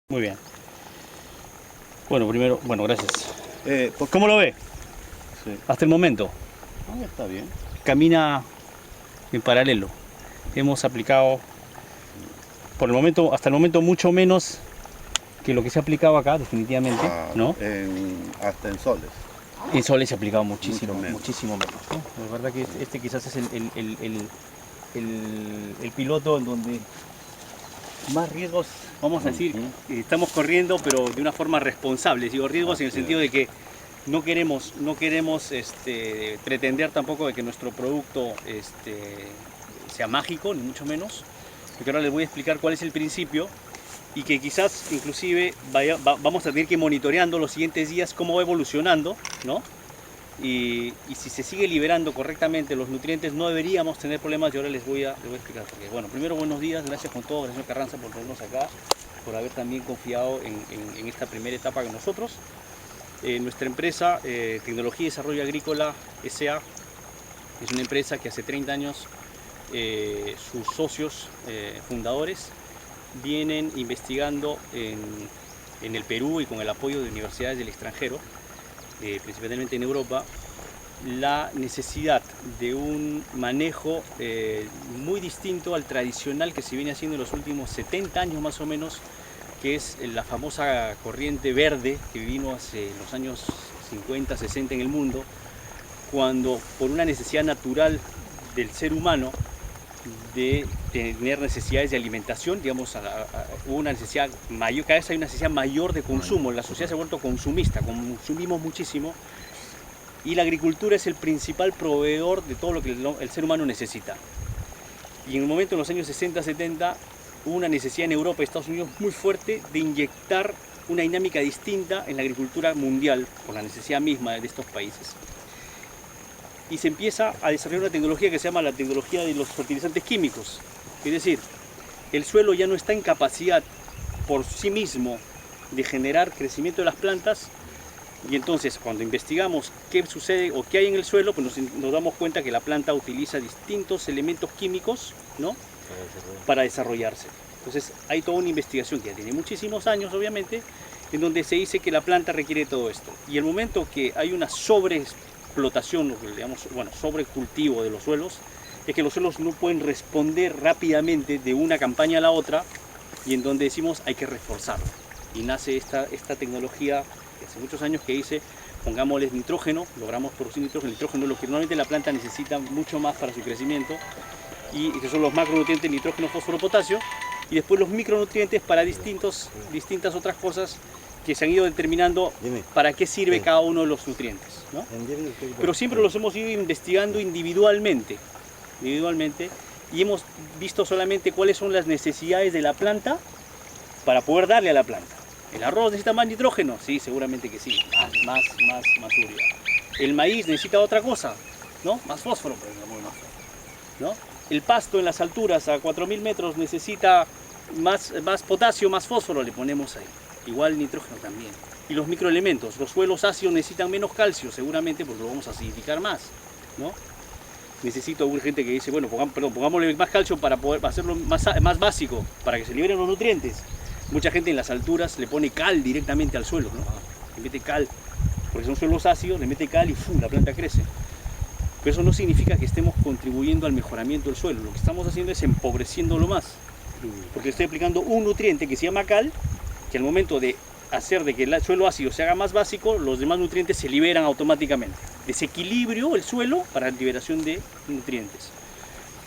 Muy bien. Bueno, primero, gracias. ¿Cómo lo ve? Sí. Hasta el momento. Está bien. Camina en paralelo. Hemos aplicado, por el momento, hasta el momento, mucho menos que lo que se ha aplicado acá, definitivamente, ¿no? Hasta en soles. En soles se ha aplicado muchísimo, Mucho menos. muchísimo menos, ¿no? La verdad que este quizás es el piloto en donde más riesgos, vamos a decir, estamos corriendo, pero de una forma responsable. Digo riesgos en el sentido de que no queremos pretender tampoco de que nuestro producto sea mágico, ni mucho menos. Porque ahora les voy a explicar cuál es el principio y que quizás inclusive vamos a tener que ir monitoreando los siguientes días cómo va evolucionando, ¿no? Y si se sigue liberando correctamente los nutrientes no deberíamos tener problemas y ahora les voy a explicar por qué. Bueno, primero buenos días, gracias con todo, gracias señor Carranza por tenernos acá, por haber también confiado en esta primera etapa con nosotros. Nuestra empresa, Tecnología y Desarrollo Agrícola S.A., es una empresa que hace 30 años sus socios fundadores vienen investigando en el Perú y con el apoyo de universidades del extranjero, principalmente en Europa, la necesidad de un manejo muy distinto al tradicional que se viene haciendo en los últimos 70 años más o menos, que es la famosa corriente verde que vino hace los años 50, 60 en el mundo, cuando por una necesidad natural del ser humano de tener necesidades de alimentación, digamos, hubo una necesidad mayor, cada vez hay una necesidad mayor de consumo, la sociedad se ha vuelto consumista, consumimos muchísimo y la agricultura es el principal proveedor de todo lo que el ser humano necesita. Y en el momento, en los años 60, 70, hubo una necesidad en Europa y Estados Unidos muy fuerte de inyectar una dinámica distinta en la agricultura mundial, por la necesidad misma de estos países. Y se empieza a desarrollar una tecnología que se llama la tecnología de los fertilizantes químicos. Es decir, el suelo ya no está en capacidad por sí mismo de generar crecimiento de las plantas, y entonces cuando investigamos qué sucede o qué hay en el suelo, pues nos damos cuenta que la planta utiliza distintos elementos químicos, ¿no?, para desarrollarse. Entonces hay toda una investigación que ya tiene muchísimos años, obviamente, en donde se dice que la planta requiere todo esto. Y el momento que hay una sobreexplotación, lo que le llamamos, sobrecultivo de los suelos, es que los suelos no pueden responder rápidamente de una campaña a la otra, y en donde decimos hay que reforzarlo. Y nace esta tecnología que hace muchos años que dice, pongámosles nitrógeno, logramos producir nitrógeno. El nitrógeno es lo que normalmente la planta necesita mucho más para su crecimiento, y que son los macronutrientes, nitrógeno, fósforo, potasio, y después los micronutrientes para distintas otras cosas que se han ido determinando para qué sirve cada uno de los nutrientes, ¿no? Pero siempre los hemos ido investigando individualmente, y hemos visto solamente cuáles son las necesidades de la planta para poder darle a la planta. ¿El arroz necesita más nitrógeno? Sí, seguramente que sí, más urea. ¿El maíz necesita otra cosa? ¿No? Más fósforo, por ejemplo, ¿no? El pasto en las alturas a 4000 metros necesita más potasio, más fósforo, le ponemos ahí. Igual nitrógeno también. Y los microelementos, los suelos ácidos necesitan menos calcio, seguramente porque lo vamos a acidificar más, ¿no? Necesito gente que dice, bueno, pongámosle más calcio para poder hacerlo más básico, para que se liberen los nutrientes. Mucha gente en las alturas le pone cal directamente al suelo, ¿no? Le mete cal, porque son suelos ácidos, le mete cal y ¡fum!, la planta crece. Pero eso no significa que estemos contribuyendo al mejoramiento del suelo. Lo que estamos haciendo es empobreciéndolo más, porque le estoy aplicando un nutriente que se llama cal, que al momento de hacer de que el suelo ácido se haga más básico, los demás nutrientes se liberan automáticamente. Desequilibrio el suelo para la liberación de nutrientes.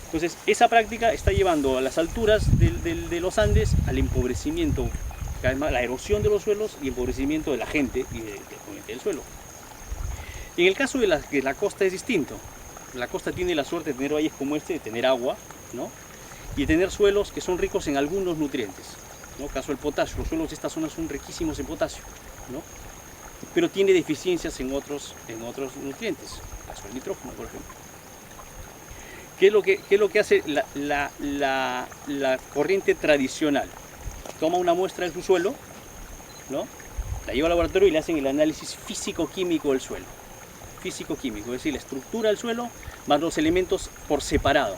Entonces, esa práctica está llevando a las alturas de los Andes al empobrecimiento, además la erosión de los suelos y empobrecimiento de la gente y del suelo. En el caso de la costa es distinto. La costa tiene la suerte de tener valles como este, de tener agua, ¿no?, y de tener suelos que son ricos en algunos nutrientes, ¿no? Caso del potasio, los suelos de esta zona son riquísimos en potasio, ¿no?, pero tiene deficiencias en otros nutrientes, caso del nitrógeno, por ejemplo. ¿Qué es lo que hace la corriente tradicional? Toma una muestra de su suelo, ¿no?, la lleva al laboratorio y le hacen el análisis físico-químico del suelo. Físico-químico, es decir, la estructura del suelo más los elementos por separado.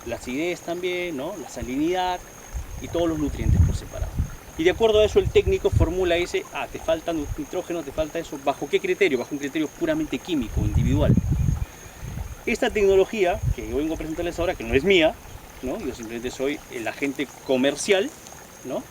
La acidez también, ¿no?, la salinidad y todos los nutrientes por separado. Y de acuerdo a eso el técnico formula ese, te falta nitrógeno, te falta eso. ¿Bajo qué criterio? Bajo un criterio puramente químico, individual. Esta tecnología que yo vengo a presentarles ahora, que no es mía, ¿no? Yo simplemente soy el agente comercial, ¿no?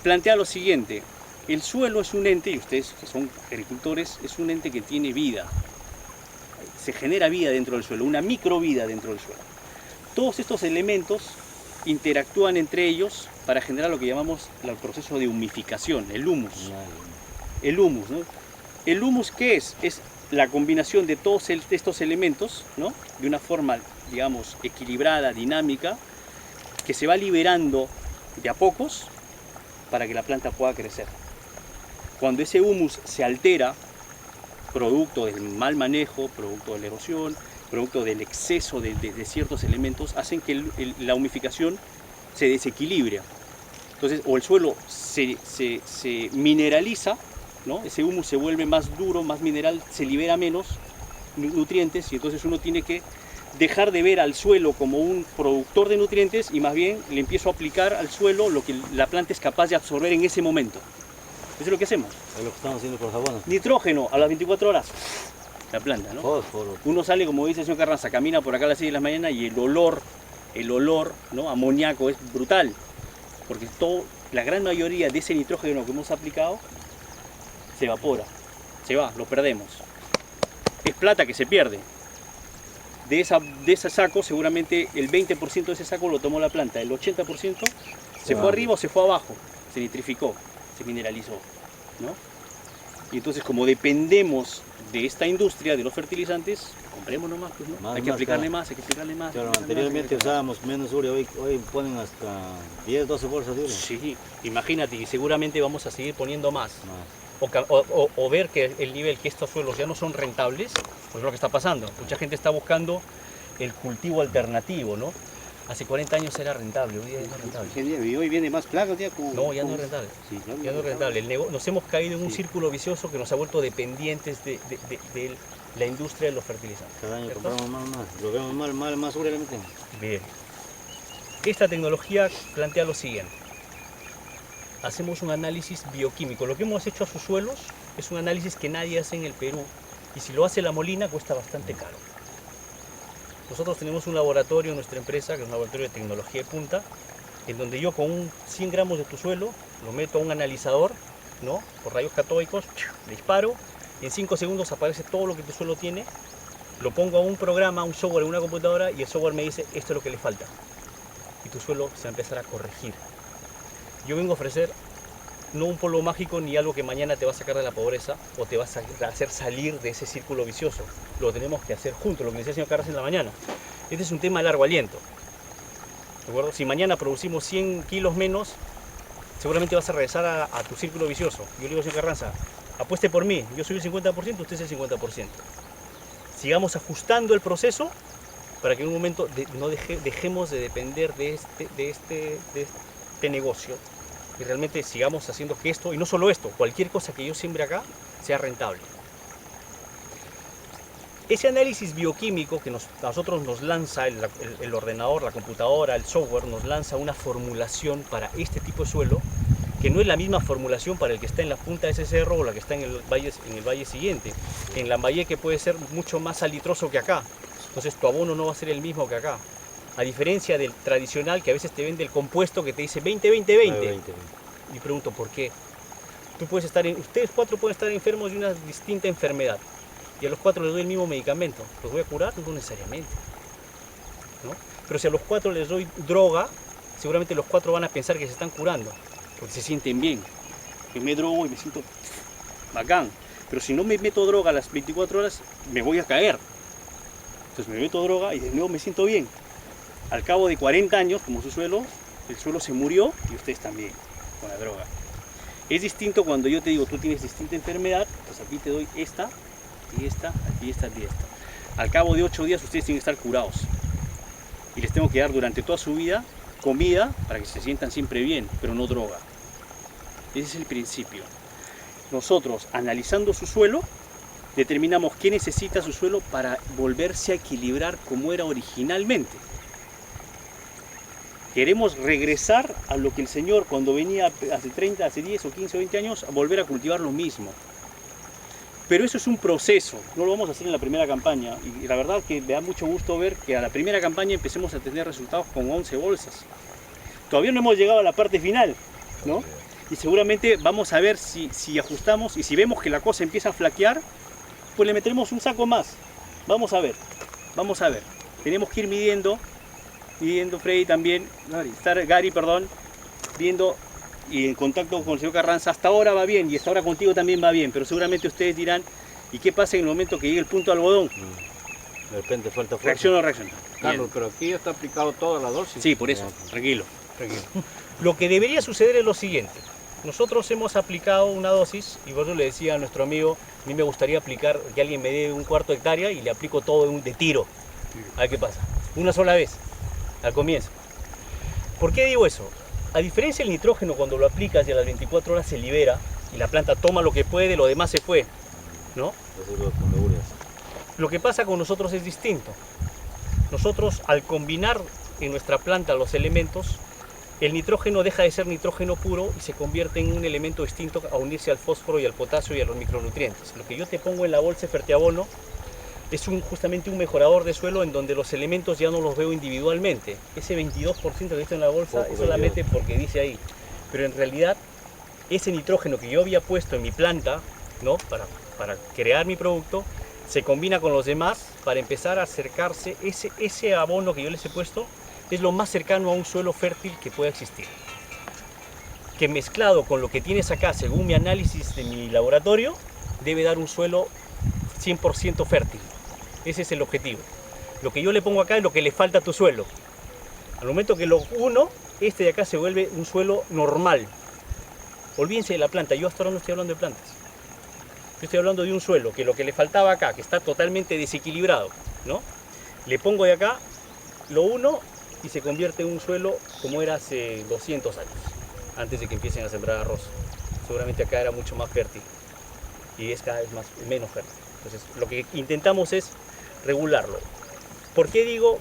Plantea lo siguiente: el suelo es un ente, y ustedes que son agricultores, es un ente que tiene vida. Se genera vida dentro del suelo, una microvida dentro del suelo. Todos estos elementos interactúan entre ellos para generar lo que llamamos el proceso de humificación, el humus. El humus, ¿no? ¿El humus qué es? Es la combinación de todos estos elementos, ¿no? De una forma, digamos, equilibrada, dinámica, que se va liberando de a pocos para que la planta pueda crecer. Cuando ese humus se altera, producto del mal manejo, producto de la erosión, producto del exceso de ciertos elementos, hacen que la humificación se desequilibre. Entonces, o el suelo se mineraliza, ¿no? Ese humus se vuelve más duro, más mineral, se libera menos nutrientes, y entonces uno tiene que dejar de ver al suelo como un productor de nutrientes y más bien le empiezo a aplicar al suelo lo que la planta es capaz de absorber en ese momento. Eso es lo que hacemos. Es lo que estamos haciendo con los jabones. Nitrógeno a las 24 horas, la planta, ¿no? Fósforo. Uno sale, como dice el señor Carranza, camina por acá a las 6 de la mañana y el olor, ¿no? Amoníaco es brutal, porque la gran mayoría de ese nitrógeno que hemos aplicado se evapora, se va, lo perdemos. Es plata que se pierde. De ese saco, seguramente el 20% de ese saco lo tomó la planta, el 80% se fue arriba o se fue abajo, se nitrificó, se mineralizó, ¿no? Y entonces, como dependemos de esta industria de los fertilizantes, compremos nomás, pues, ¿no? Hay que aplicarle más, hay que aplicarle más. Claro, anteriormente usábamos menos urea, hoy ponen hasta 10, 12 bolsas de urea. Sí, imagínate, y seguramente vamos a seguir poniendo más. O ver que el nivel, que estos suelos ya no son rentables, pues es lo que está pasando. Mucha gente está buscando el cultivo alternativo, ¿no? Hace 40 años era rentable, hoy día no es rentable. Y hoy viene más plagas ya con... No, ya no es rentable. Sí, Ya no es rentable. Nos hemos caído en un círculo vicioso que nos ha vuelto dependientes de la industria de los fertilizantes. Cada año ¿cierto? compramos más, lo vemos más urea le metemos. Bien. Esta tecnología plantea lo siguiente. Hacemos un análisis bioquímico. Lo que hemos hecho a sus suelos es un análisis que nadie hace en el Perú. Y si lo hace La Molina, cuesta bastante caro. Nosotros tenemos un laboratorio en nuestra empresa, que es un laboratorio de tecnología de punta, en donde yo con 100 gramos de tu suelo lo meto a un analizador, ¿no? Por rayos catódicos, le disparo, y en 5 segundos aparece todo lo que tu suelo tiene, lo pongo a un programa, a un software en una computadora, y el software me dice, esto es lo que le falta. Y tu suelo se va a empezar a corregir. Yo vengo a ofrecer no un polvo mágico ni algo que mañana te va a sacar de la pobreza o te va a hacer salir de ese círculo vicioso. Lo tenemos que hacer juntos, lo que decía el señor Carras en la mañana. Este es un tema de largo aliento. ¿De acuerdo? Si mañana producimos 100 kilos menos, seguramente vas a regresar a tu círculo vicioso. Yo le digo al señor Carranza, apueste por mí, yo soy el 50%, usted es el 50%. Sigamos ajustando el proceso para que en un momento dejemos de depender de este negocio y realmente sigamos haciendo que esto, y no solo esto, cualquier cosa que yo siembre acá sea rentable. Ese análisis bioquímico que a nosotros nos lanza el ordenador, la computadora, el software, nos lanza una formulación para este tipo de suelo, que no es la misma formulación para el que está en la punta de ese cerro o la que está en el valle siguiente. En Lambayeque puede ser mucho más salitroso que acá, entonces tu abono no va a ser el mismo que acá. A diferencia del tradicional que a veces te vende el compuesto que te dice 20-20-20. Y pregunto, ¿por qué? Ustedes 4 pueden estar enfermos de una distinta enfermedad. Y a los 4 les doy el mismo medicamento. ¿Los voy a curar? No necesariamente, ¿no? Pero si a los 4 les doy droga, seguramente los 4 van a pensar que se están curando. Porque se sienten bien. Yo me drogo y me siento bacán. Pero si no me meto droga a las 24 horas, me voy a caer. Entonces me meto droga y de nuevo me siento bien. Al cabo de 40 años, como el suelo se murió y ustedes también, con la droga. Es distinto cuando yo te digo, tú tienes distinta enfermedad, pues aquí te doy esta, y esta, y esta, y esta. Al cabo de 8 días ustedes tienen que estar curados. Y les tengo que dar durante toda su vida comida para que se sientan siempre bien, pero no droga. Ese es el principio. Nosotros, analizando su suelo, determinamos qué necesita su suelo para volverse a equilibrar como era originalmente. Queremos regresar a lo que el Señor cuando venía hace 30, hace 10 o 15 o 20 años, a volver a cultivar lo mismo. Pero eso es un proceso, no lo vamos a hacer en la primera campaña. Y la verdad que me da mucho gusto ver que a la primera campaña empecemos a tener resultados con 11 bolsas. Todavía no hemos llegado a la parte final, ¿no? Y seguramente vamos a ver si ajustamos, y si vemos que la cosa empieza a flaquear, pues le meteremos un saco más. Vamos a ver, vamos a ver. Tenemos que ir midiendo Freddy también, Gary, perdón, viendo y en contacto con el señor Carranza. Hasta ahora va bien y hasta ahora contigo también va bien, pero seguramente ustedes dirán, ¿y qué pasa en el momento que llegue el punto de algodón? De repente falta fuerza. ¿Reacciona o no reacciona? Carlos, pero aquí ya está aplicado toda la dosis. Sí, por eso, tranquilo. Lo que debería suceder es lo siguiente. Nosotros hemos aplicado una dosis, y por eso le decía a nuestro amigo, a mí me gustaría aplicar, que alguien me dé un cuarto de hectárea y le aplico todo de tiro. A ver qué pasa. Una sola vez, al comienzo. ¿Por qué digo eso? A diferencia del nitrógeno, cuando lo aplicas y a las 24 horas se libera y la planta toma lo que puede, lo demás se fue, ¿no? Lo que pasa con nosotros es distinto. Nosotros, al combinar en nuestra planta los elementos, el nitrógeno deja de ser nitrógeno puro y se convierte en un elemento distinto a unirse al fósforo y al potasio y a los micronutrientes. Lo que yo te pongo en la bolsa de Fertiabono es justamente un mejorador de suelo en donde los elementos ya no los veo individualmente. Ese 22% que está en la bolsa es solamente porque dice ahí. Pero en realidad, ese nitrógeno que yo había puesto en mi planta, ¿no? para crear mi producto, se combina con los demás para empezar a acercarse. Ese abono que yo les he puesto es lo más cercano a un suelo fértil que pueda existir. Que mezclado con lo que tienes acá, según mi análisis de mi laboratorio, debe dar un suelo 100% fértil. Ese es el objetivo. Lo que yo le pongo acá es lo que le falta a tu suelo. Al momento que lo uno, este de acá se vuelve un suelo normal. Olvídense de la planta, yo hasta ahora no estoy hablando de plantas. Yo estoy hablando de un suelo, que lo que le faltaba acá, que está totalmente desequilibrado, ¿no? Le pongo de acá, lo uno y se convierte en un suelo como era hace 200 años, antes de que empiecen a sembrar arroz. Seguramente acá era mucho más fértil y es cada vez menos fértil. Entonces, lo que intentamos es regularlo. ¿Por qué digo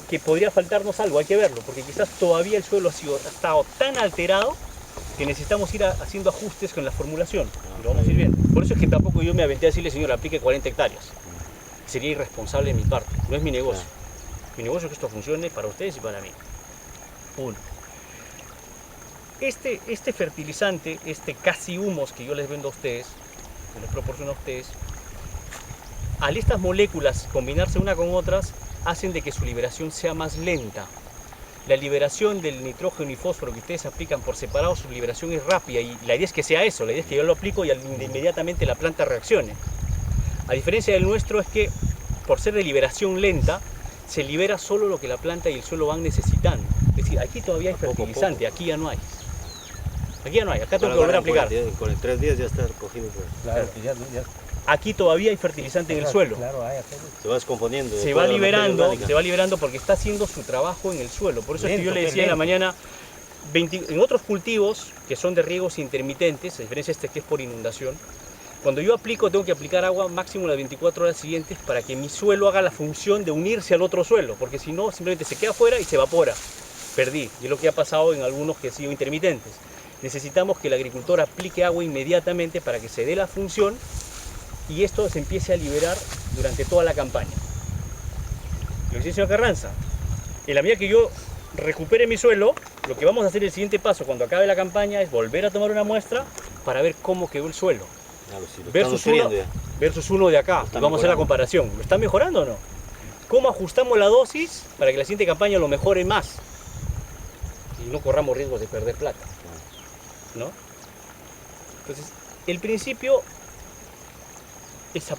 que podría faltarnos algo? Hay que verlo, porque quizás todavía el suelo ha estado tan alterado que necesitamos ir haciendo ajustes con la formulación. Y lo vamos a ir viendo. Por eso es que tampoco yo me aventé a decirle, señor, aplique 40 hectáreas. Sería irresponsable de mi parte, no es mi negocio. Mi negocio es que esto funcione para ustedes y para mí. Uno. Este fertilizante, casi humos que yo les vendo a ustedes, que les proporciono a ustedes, al estas moléculas combinarse una con otras, hacen de que su liberación sea más lenta. La liberación del nitrógeno y fósforo que ustedes aplican por separado, su liberación es rápida y la idea es que sea eso, la idea es que yo lo aplico y inmediatamente la planta reaccione. A diferencia del nuestro es que, por ser de liberación lenta, se libera solo lo que la planta y el suelo van necesitando. Es decir, aquí todavía hay fertilizante, aquí ya no hay. Aquí ya no hay, acá tengo que volver a aplicar. Con el 3 días ya está recogido. Claro, ya. Aquí todavía hay fertilizante en el suelo. Claro, hay. Se va descomponiendo. Se va liberando porque está haciendo su trabajo en el suelo. Por eso es que yo le decía en la mañana, en otros cultivos que son de riegos intermitentes, a diferencia de este que es por inundación, cuando yo aplico tengo que aplicar agua máximo las 24 horas siguientes para que mi suelo haga la función de unirse al otro suelo, porque si no simplemente se queda afuera y se evapora. Perdí, y es lo que ha pasado en algunos que han sido intermitentes. Necesitamos que el agricultor aplique agua inmediatamente para que se dé la función y esto se empiece a liberar durante toda la campaña. Lo que dice el señor Carranza, en la medida que yo recupere mi suelo, lo que vamos a hacer el siguiente paso cuando acabe la campaña es volver a tomar una muestra para ver cómo quedó el suelo. Versus uno de acá. Vamos a hacer la comparación. ¿Lo está mejorando o no? ¿Cómo ajustamos la dosis para que la siguiente campaña lo mejore más? Y no corramos riesgos de perder plata, ¿no? Entonces, el principio es